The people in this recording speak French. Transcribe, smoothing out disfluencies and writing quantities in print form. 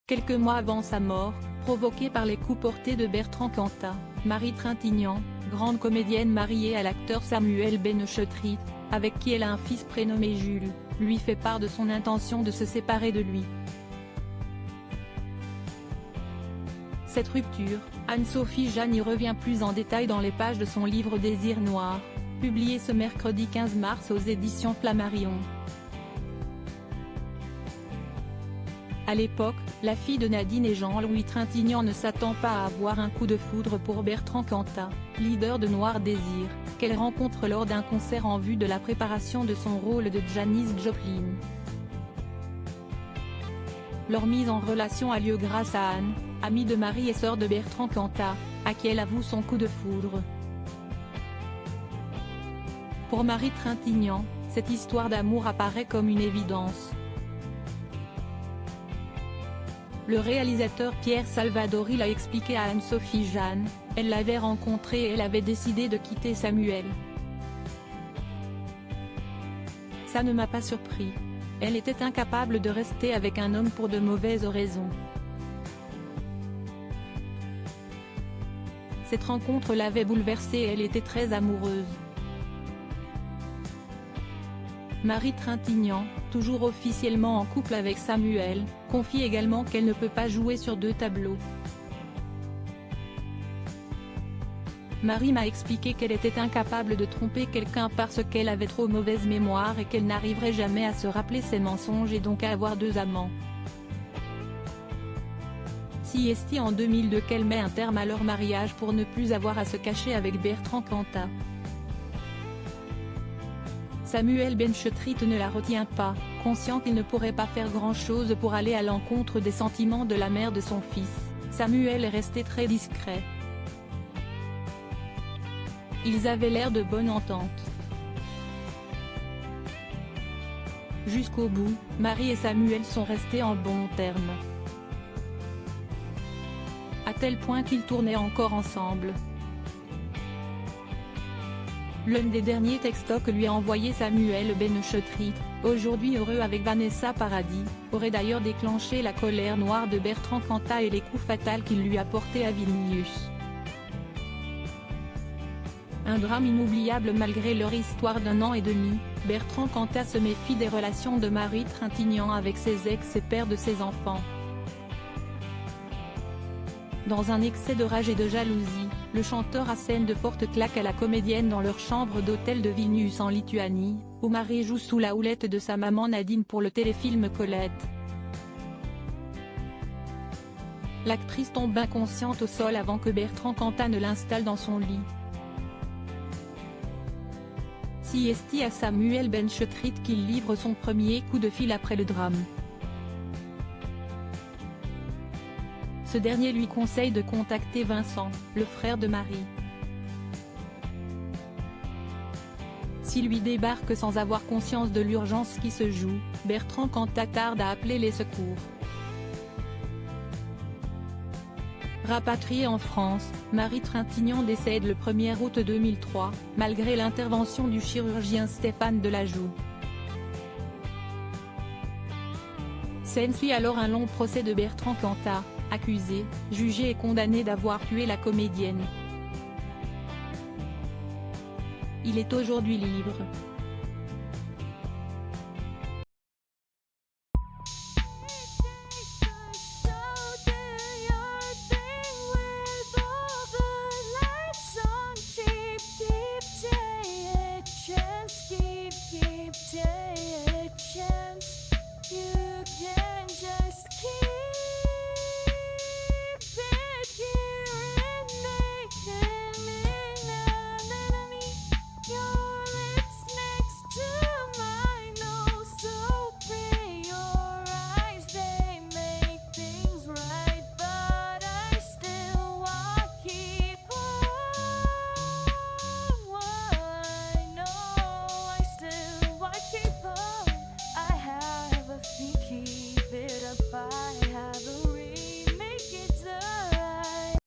Quelques mois avant sa mort, provoquée par les coups portés de Bertrand Cantat, Marie Trintignant, grande comédienne mariée à l'acteur Samuel Benchetrit, avec qui elle a un fils prénommé Jules, lui fait part de son intention de se séparer de lui. Cette rupture, Anne-Sophie Jeanne y revient plus en détail dans les pages de son livre Désir noir, publié ce mercredi 15 mars aux éditions Flammarion. À l'époque, la fille de Nadine et Jean-Louis Trintignant ne s'attend pas à avoir un coup de foudre pour Bertrand Cantat, leader de Noir Désir, qu'elle rencontre lors d'un concert en vue de la préparation de son rôle de Janis Joplin. Leur mise en relation a lieu grâce à Anne, amie de Marie et sœur de Bertrand Cantat, à qui elle avoue son coup de foudre. Pour Marie Trintignant, cette histoire d'amour apparaît comme une évidence. Le réalisateur Pierre Salvadori l'a expliqué à Anne-Sophie Jeanne, elle l'avait rencontré et elle avait décidé de quitter Samuel. Ça ne m'a pas surpris. Elle était incapable de rester avec un homme pour de mauvaises raisons. Cette rencontre l'avait bouleversée et elle était très amoureuse. Marie Trintignant, toujours officiellement en couple avec Samuel, confie également qu'elle ne peut pas jouer sur deux tableaux. Marie m'a expliqué qu'elle était incapable de tromper quelqu'un parce qu'elle avait trop mauvaise mémoire et qu'elle n'arriverait jamais à se rappeler ses mensonges et donc à avoir deux amants. Si est en 2002 qu'elle met un terme à leur mariage pour ne plus avoir à se cacher avec Bertrand Cantat. Samuel Benchetrit ne la retient pas, conscient qu'il ne pourrait pas faire grand-chose pour aller à l'encontre des sentiments de la mère de son fils. Samuel est resté très discret. Ils avaient l'air de bonne entente. Jusqu'au bout, Marie et Samuel sont restés en bons termes. À tel point qu'ils tournaient encore ensemble. L'un des derniers textos que lui a envoyé Samuel Benchetrit, aujourd'hui heureux avec Vanessa Paradis, aurait d'ailleurs déclenché la colère noire de Bertrand Cantat et les coups fatals qu'il lui a portés à Vilnius. Un drame inoubliable malgré leur histoire d'1 an et demi, Bertrand Cantat se méfie des relations de Marie Trintignant avec ses ex et père de ses enfants. Dans un excès de rage et de jalousie, le chanteur assène de fortes claques à la comédienne dans leur chambre d'hôtel de Vilnius en Lituanie, où Marie joue sous la houlette de sa maman Nadine pour le téléfilm Colette. L'actrice tombe inconsciente au sol avant que Bertrand Cantat ne l'installe dans son lit. Si est à Samuel Benchetrit qu'il livre son premier coup de fil après le drame. Ce dernier lui conseille de contacter Vincent, le frère de Marie. S'il lui débarque sans avoir conscience de l'urgence qui se joue, Bertrand Cantat tarde à appeler les secours. Rapatriée en France, Marie Trintignant décède le 1er août 2003, malgré l'intervention du chirurgien Stéphane Delajoux. S'ensuit alors un long procès de Bertrand Cantat, accusé, jugé et condamné d'avoir tué la comédienne. Il est aujourd'hui libre.